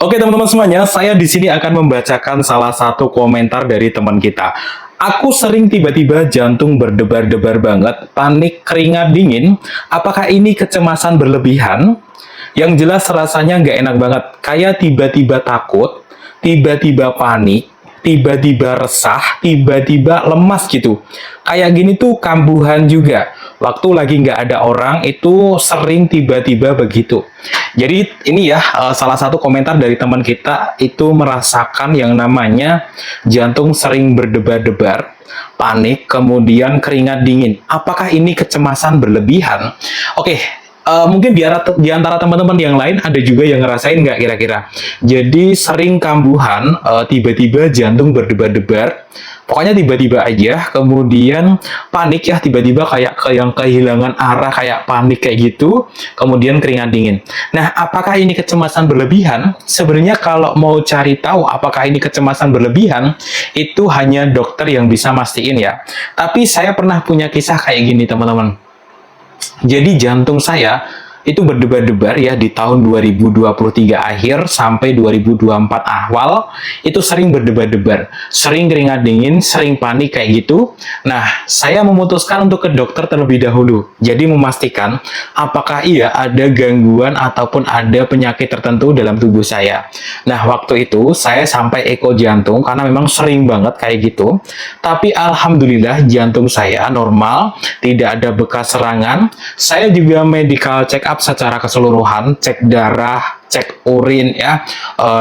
Oke teman-teman semuanya, saya di sini akan membacakan salah satu komentar dari teman kita. Aku sering tiba-tiba jantung berdebar-debar banget, panik, keringat dingin. Apakah ini kecemasan berlebihan? Yang jelas rasanya nggak enak banget. Kayak tiba-tiba takut, tiba-tiba panik, tiba-tiba resah, tiba-tiba lemas gitu. Kayak gini tuh kambuhan juga. Waktu lagi nggak ada orang itu sering tiba-tiba begitu. Jadi ini ya salah satu komentar dari teman kita itu merasakan yang namanya jantung sering berdebar-debar, panik, kemudian keringat dingin. Apakah ini kecemasan berlebihan? Oke, mungkin di antara teman-teman yang lain ada juga yang ngerasain nggak kira-kira? Jadi sering kambuhan, tiba-tiba jantung berdebar-debar, pokoknya tiba-tiba aja, kemudian panik ya, tiba-tiba kayak yang kehilangan arah, kayak panik kayak gitu, kemudian keringat dingin. Nah, apakah ini kecemasan berlebihan? Sebenarnya kalau mau cari tahu apakah ini kecemasan berlebihan, itu hanya dokter yang bisa mastiin ya. Tapi saya pernah punya kisah kayak gini, teman-teman. Jadi jantung saya itu berdebar-debar ya di tahun 2023 akhir sampai 2024 awal, itu sering berdebar-debar, sering keringat dingin, sering panik kayak gitu. Nah, saya memutuskan untuk ke dokter terlebih dahulu. Jadi memastikan apakah iya ada gangguan ataupun ada penyakit tertentu dalam tubuh saya. Nah, waktu itu saya sampai eko jantung karena memang sering banget kayak gitu. Tapi alhamdulillah jantung saya normal, tidak ada bekas serangan. Saya juga medical check up secara keseluruhan, cek darah, cek urin ya,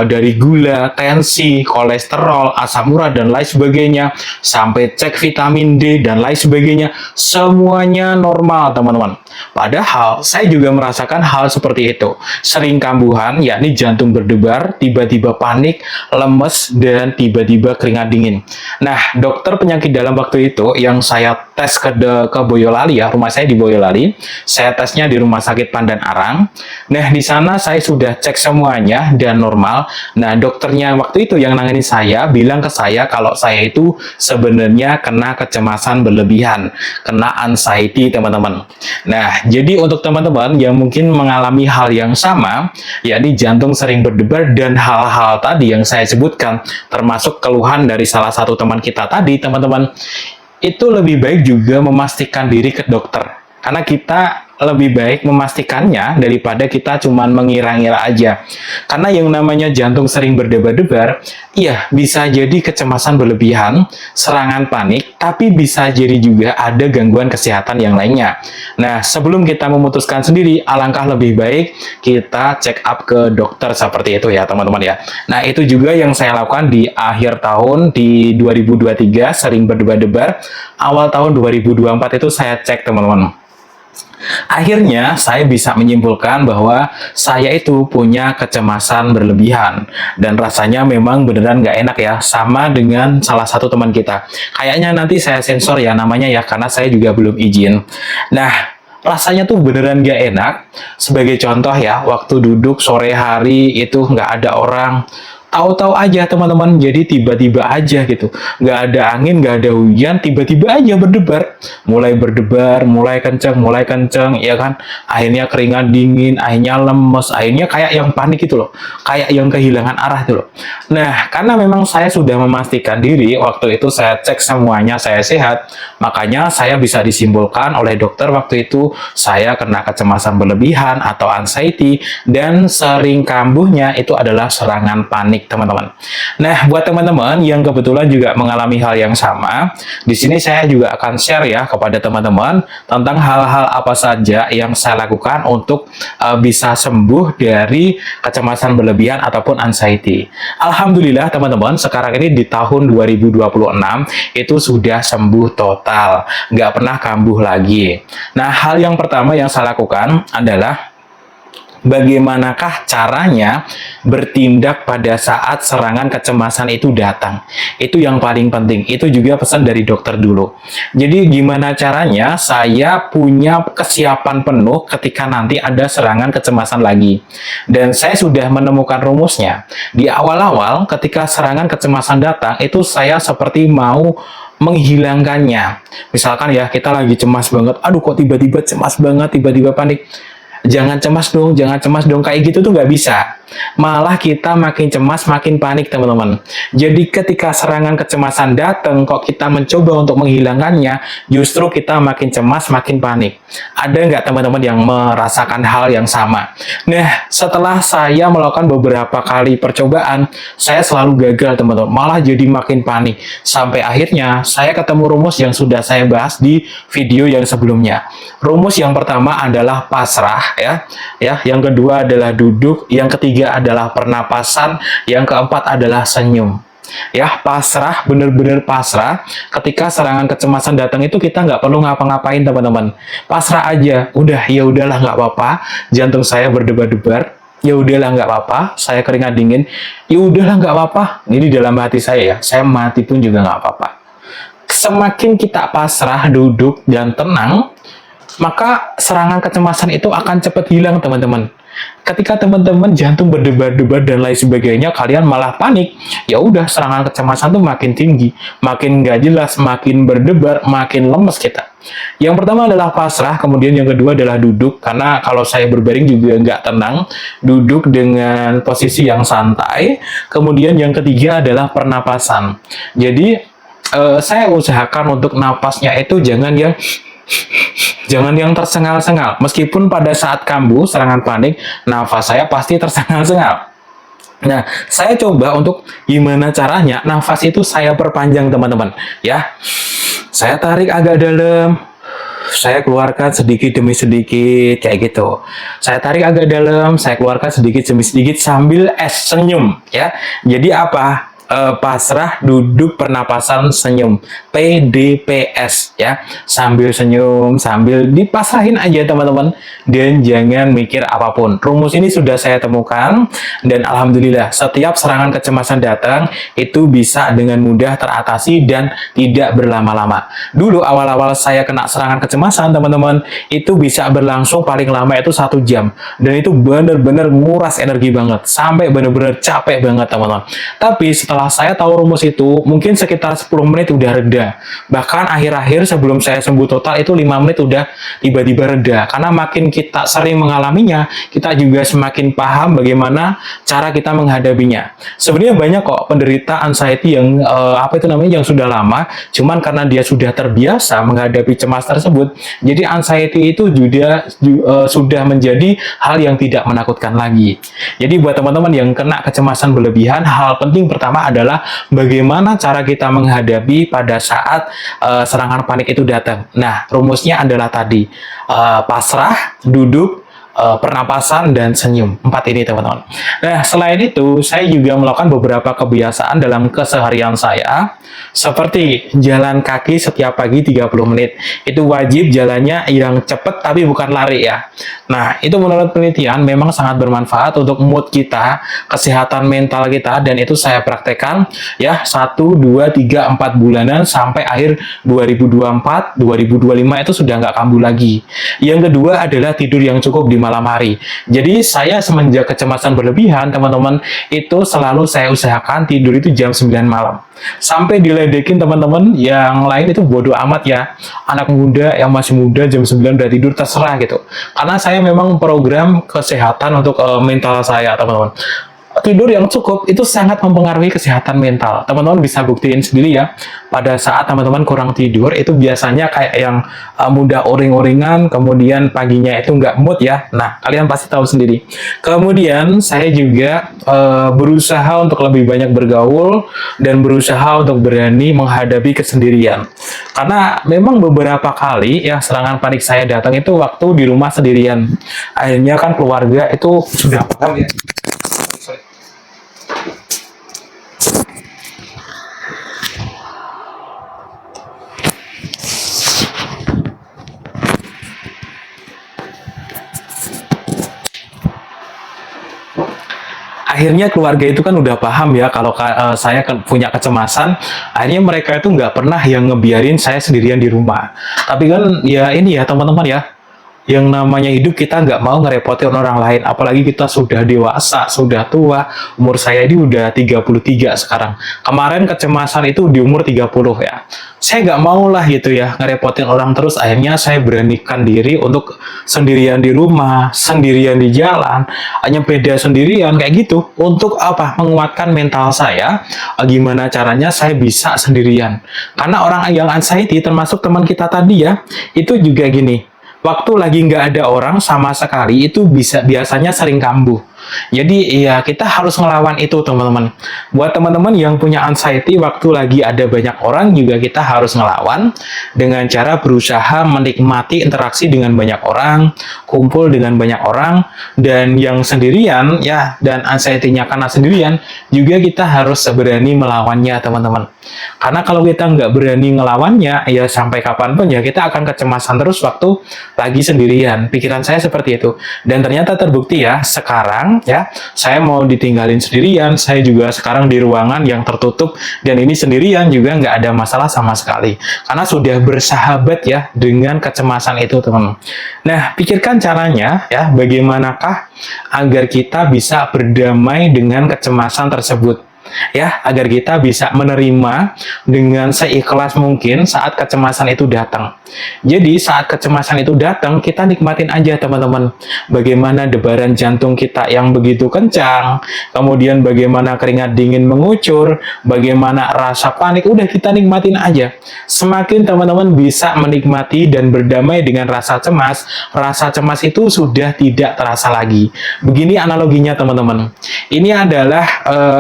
dari gula, tensi, kolesterol, asam urat dan lain sebagainya, sampai cek vitamin D dan lain sebagainya, semuanya normal teman-teman. Padahal saya juga merasakan hal seperti itu, sering kambuhan, yakni jantung berdebar, tiba-tiba panik, lemes dan tiba-tiba keringat dingin. Nah, dokter penyakit dalam waktu itu yang saya tes ke Boyolali ya, rumah saya di Boyolali, saya tesnya di Rumah Sakit Pandan Arang. Nah, di sana saya sudah cek semuanya dan normal. Nah, dokternya waktu itu yang nangani saya bilang ke saya kalau saya itu sebenarnya kena kecemasan berlebihan, kena anxiety teman-teman. Nah, jadi untuk teman-teman yang mungkin mengalami hal yang sama, yakni jantung sering berdebar dan hal-hal tadi yang saya sebutkan, termasuk keluhan dari salah satu teman kita tadi, teman-teman, itu lebih baik juga memastikan diri ke dokter. Karena kita lebih baik memastikannya daripada kita cuman mengira-ngira aja. Karena yang namanya jantung sering berdebar-debar, iya bisa jadi kecemasan berlebihan, serangan panik, tapi bisa jadi juga ada gangguan kesehatan yang lainnya. Nah, sebelum kita memutuskan sendiri, alangkah lebih baik kita check up ke dokter seperti itu ya teman-teman ya. Nah, itu juga yang saya lakukan di akhir tahun di 2023, sering berdebar-debar, awal tahun 2024 itu saya cek teman-teman. Akhirnya saya bisa menyimpulkan bahwa saya itu punya kecemasan berlebihan dan rasanya memang beneran nggak enak ya, sama dengan salah satu teman kita. Kayaknya nanti saya sensor ya namanya ya, karena saya juga belum izin. Nah, rasanya tuh beneran nggak enak. Sebagai contoh ya, waktu duduk sore hari itu nggak ada orang, tahu-tahu aja teman-teman, jadi tiba-tiba aja gitu, nggak ada angin, nggak ada hujan, tiba-tiba aja berdebar, mulai kenceng, ya kan, akhirnya keringat dingin, akhirnya lemes, akhirnya kayak yang panik gitu loh, kayak yang kehilangan arah gitu loh. Nah, karena memang saya sudah memastikan diri, waktu itu saya cek semuanya, saya sehat, makanya saya bisa disimpulkan oleh dokter waktu itu, saya kena kecemasan berlebihan atau anxiety, dan sering kambuhnya itu adalah serangan panik teman-teman. Nah, buat teman-teman yang kebetulan juga mengalami hal yang sama, di sini saya juga akan share ya kepada teman-teman tentang hal-hal apa saja yang saya lakukan untuk bisa sembuh dari kecemasan berlebihan ataupun anxiety. Alhamdulillah teman-teman, sekarang ini di tahun 2026 itu sudah sembuh total, nggak pernah kambuh lagi. Nah, hal yang pertama yang saya lakukan adalah bagaimanakah caranya bertindak pada saat serangan kecemasan itu datang. Itu yang paling penting. Itu juga pesan dari dokter dulu. Jadi gimana caranya saya punya kesiapan penuh ketika nanti ada serangan kecemasan lagi. Dan saya sudah menemukan rumusnya. Di awal-awal ketika serangan kecemasan datang, itu saya seperti mau menghilangkannya. Misalkan ya, kita lagi cemas banget, aduh kok tiba-tiba cemas banget, tiba-tiba panik. Jangan cemas dong, kayak gitu tuh nggak bisa. Malah kita makin cemas, makin panik teman-teman. Jadi ketika serangan kecemasan datang, kok kita mencoba untuk menghilangkannya, justru kita makin cemas, makin panik. Ada nggak teman-teman yang merasakan hal yang sama? Nah, setelah saya melakukan beberapa kali percobaan, saya selalu gagal teman-teman, malah jadi makin panik. Sampai akhirnya saya ketemu rumus yang sudah saya bahas di video yang sebelumnya. Rumus yang pertama adalah pasrah ya, yang kedua adalah duduk, yang ketiga adalah pernapasan, yang keempat adalah senyum. Ya, pasrah, bener-bener pasrah. Ketika serangan kecemasan datang itu kita nggak perlu ngapa-ngapain teman-teman. Pasrah aja, udah ya udahlah nggak apa-apa. Jantung saya berdebar-debar, ya udahlah nggak apa-apa. Saya keringat dingin, ya udahlah nggak apa-apa. Ini dalam hati saya mati pun juga nggak apa-apa. Semakin kita pasrah, duduk dan tenang, maka serangan kecemasan itu akan cepat hilang teman-teman. Ketika teman-teman jantung berdebar-debar dan lain sebagainya, kalian malah panik, ya udah serangan kecemasan tuh makin tinggi, makin nggak jelas, makin berdebar, makin lemes kita. Yang pertama adalah pasrah, kemudian yang kedua adalah duduk, karena kalau saya berbaring juga nggak tenang, duduk dengan posisi yang santai. Kemudian yang ketiga adalah pernapasan. Jadi saya usahakan untuk napasnya itu jangan yang tersengal-sengal. Meskipun pada saat kambuh, serangan panik, nafas saya pasti tersengal-sengal. Nah, saya coba untuk gimana caranya nafas itu saya perpanjang teman-teman. Ya, saya tarik agak dalam, saya keluarkan sedikit demi sedikit, kayak gitu. Saya tarik agak dalam, saya keluarkan sedikit demi sedikit sambil senyum. Ya, jadi apa? Pasrah, duduk, pernapasan, senyum, PDPS ya, sambil senyum, sambil dipasrahin aja teman-teman, dan jangan mikir apapun. Rumus ini sudah saya temukan, dan alhamdulillah setiap serangan kecemasan datang itu bisa dengan mudah teratasi dan tidak berlama-lama. Dulu awal-awal saya kena serangan kecemasan teman-teman, itu bisa berlangsung paling lama itu 1 jam, dan itu benar-benar nguras energi banget, sampai benar-benar capek banget teman-teman. Tapi setelah saya tahu rumus itu, mungkin sekitar 10 menit udah reda. Bahkan akhir-akhir sebelum saya sembuh total itu 5 menit udah tiba-tiba reda. Karena makin kita sering mengalaminya, kita juga semakin paham bagaimana cara kita menghadapinya. Sebenarnya banyak kok penderita anxiety yang yang sudah lama, cuman karena dia sudah terbiasa menghadapi cemas tersebut, jadi anxiety itu juga sudah menjadi hal yang tidak menakutkan lagi. Jadi buat teman-teman yang kena kecemasan berlebihan, hal penting pertama adalah bagaimana cara kita menghadapi pada saat serangan panik itu datang. Nah, rumusnya adalah tadi, pasrah, duduk, pernapasan, dan senyum. 4 ini teman-teman. Nah, selain itu, saya juga melakukan beberapa kebiasaan dalam keseharian saya, seperti jalan kaki setiap pagi 30 menit. Itu wajib jalannya yang cepat tapi bukan lari ya. Nah, itu menurut penelitian memang sangat bermanfaat untuk mood kita, kesehatan mental kita, dan itu saya praktekkan ya 1, 2, 3, 4 bulanan sampai akhir 2024, 2025 itu sudah nggak kambuh lagi. Yang kedua adalah tidur yang cukup di malam hari. Jadi saya semenjak kecemasan berlebihan teman-teman, itu selalu saya usahakan tidur itu jam 9 malam. Sampai diledekin teman-teman yang lain itu bodoh amat ya, anak muda yang masih muda jam 9 udah tidur, terserah gitu. Karena saya memang program kesehatan untuk mental saya teman-teman. Tidur yang cukup itu sangat mempengaruhi kesehatan mental. Teman-teman bisa buktiin sendiri ya. Pada saat teman-teman kurang tidur, itu biasanya kayak yang mudah uring-uringan, kemudian paginya itu nggak mood ya. Nah, kalian pasti tahu sendiri. Kemudian saya juga berusaha untuk lebih banyak bergaul dan berusaha untuk berani menghadapi kesendirian. Karena memang beberapa kali ya serangan panik saya datang itu waktu di rumah sendirian. Akhirnya kan keluarga itu sudah paham ya. Akhirnya keluarga itu kan udah paham ya kalau saya punya kecemasan. Akhirnya mereka itu nggak pernah yang ngebiarin saya sendirian di rumah. Tapi kan ya ini ya teman-teman ya, Yang namanya hidup kita nggak mau ngerepotin orang lain, apalagi kita sudah dewasa, sudah tua. Umur saya ini udah 33 sekarang. Kemarin kecemasan itu di umur 30 ya. Saya nggak mau lah gitu ya, ngerepotin orang terus. Akhirnya saya beranikan diri untuk sendirian di rumah, sendirian di jalan, hanya beda sendirian kayak gitu. Untuk apa? Menguatkan mental saya. Gimana caranya saya bisa sendirian. Karena orang yang anxiety, termasuk teman kita tadi ya, itu juga gini. Waktu lagi nggak ada orang sama sekali, itu biasanya sering kambuh. Jadi ya kita harus ngelawan itu teman-teman. Buat teman-teman yang punya anxiety, waktu lagi ada banyak orang juga kita harus ngelawan dengan cara berusaha menikmati interaksi dengan banyak orang, kumpul dengan banyak orang, dan yang sendirian ya, dan anxiety-nya karena sendirian juga kita harus berani melawannya teman-teman. Karena kalau kita nggak berani ngelawannya, ya sampai kapanpun ya kita akan kecemasan terus waktu lagi sendirian. Pikiran saya seperti itu. Dan ternyata terbukti ya, sekarang ya, saya mau ditinggalin sendirian, saya juga sekarang di ruangan yang tertutup, dan ini sendirian juga nggak ada masalah sama sekali. Karena sudah bersahabat ya dengan kecemasan itu teman-teman. Nah, pikirkan caranya ya, bagaimanakah agar kita bisa berdamai dengan kecemasan tersebut. Ya, agar kita bisa menerima dengan seikhlas mungkin saat kecemasan itu datang. Jadi saat kecemasan itu datang, kita nikmatin aja teman-teman. Bagaimana debaran jantung kita yang begitu kencang, kemudian bagaimana keringat dingin mengucur, bagaimana rasa panik, udah kita nikmatin aja. Semakin teman-teman bisa menikmati dan berdamai dengan rasa cemas itu sudah tidak terasa lagi. Begini analoginya teman-teman. Ini adalah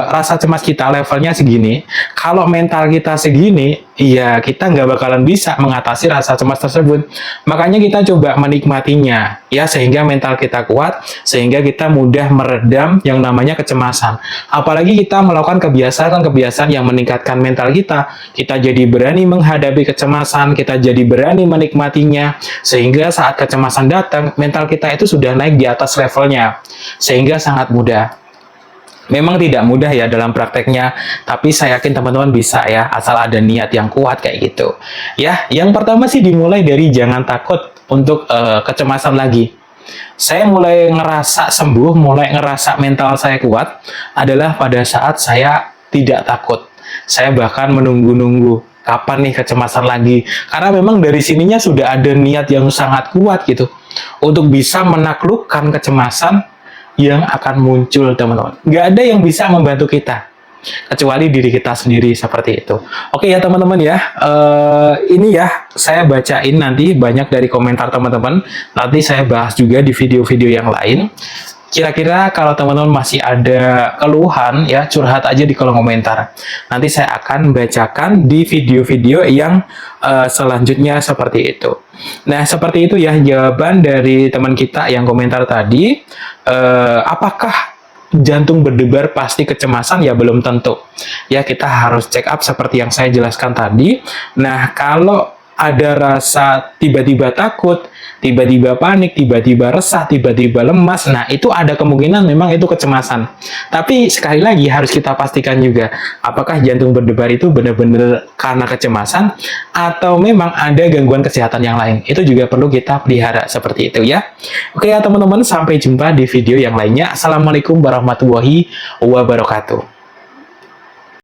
rasa cemas kita levelnya segini. Kalau mental kita segini, iya kita nggak bakalan bisa mengatasi rasa cemas tersebut. Makanya kita coba menikmatinya, ya, sehingga mental kita kuat, sehingga kita mudah meredam yang namanya kecemasan. Apalagi kita melakukan kebiasaan-kebiasaan yang meningkatkan mental kita jadi berani menghadapi kecemasan, kita jadi berani menikmatinya, sehingga saat kecemasan datang, mental kita itu sudah naik di atas levelnya, sehingga sangat mudah. Memang tidak mudah ya dalam prakteknya, tapi saya yakin teman-teman bisa ya, asal ada niat yang kuat kayak gitu. Ya, yang pertama sih dimulai dari jangan takut untuk kecemasan lagi. Saya mulai ngerasa sembuh, mulai ngerasa mental saya kuat adalah pada saat saya tidak takut. Saya bahkan menunggu-nunggu kapan nih kecemasan lagi. Karena memang dari sininya sudah ada niat yang sangat kuat gitu untuk bisa menaklukkan kecemasan yang akan muncul teman-teman. Nggak ada yang bisa membantu kita kecuali diri kita sendiri seperti itu. Oke ya teman-teman ya, ini ya saya bacain nanti banyak dari komentar teman-teman. Nanti saya bahas juga di video-video yang lain. Kira-kira kalau teman-teman masih ada keluhan ya, curhat aja di kolom komentar. Nanti saya akan bacakan di video-video yang selanjutnya seperti itu. Nah, seperti itu ya jawaban dari teman kita yang komentar tadi. Apakah jantung berdebar pasti kecemasan? Ya belum tentu. Ya kita harus check up seperti yang saya jelaskan tadi. Nah, kalau ada rasa tiba-tiba takut, tiba-tiba panik, tiba-tiba resah, tiba-tiba lemas, nah itu ada kemungkinan memang itu kecemasan. Tapi sekali lagi harus kita pastikan juga, apakah jantung berdebar itu benar-benar karena kecemasan atau memang ada gangguan kesehatan yang lain. Itu juga perlu kita pelihara seperti itu ya. Oke ya teman-teman, sampai jumpa di video yang lainnya. Assalamualaikum warahmatullahi wabarakatuh.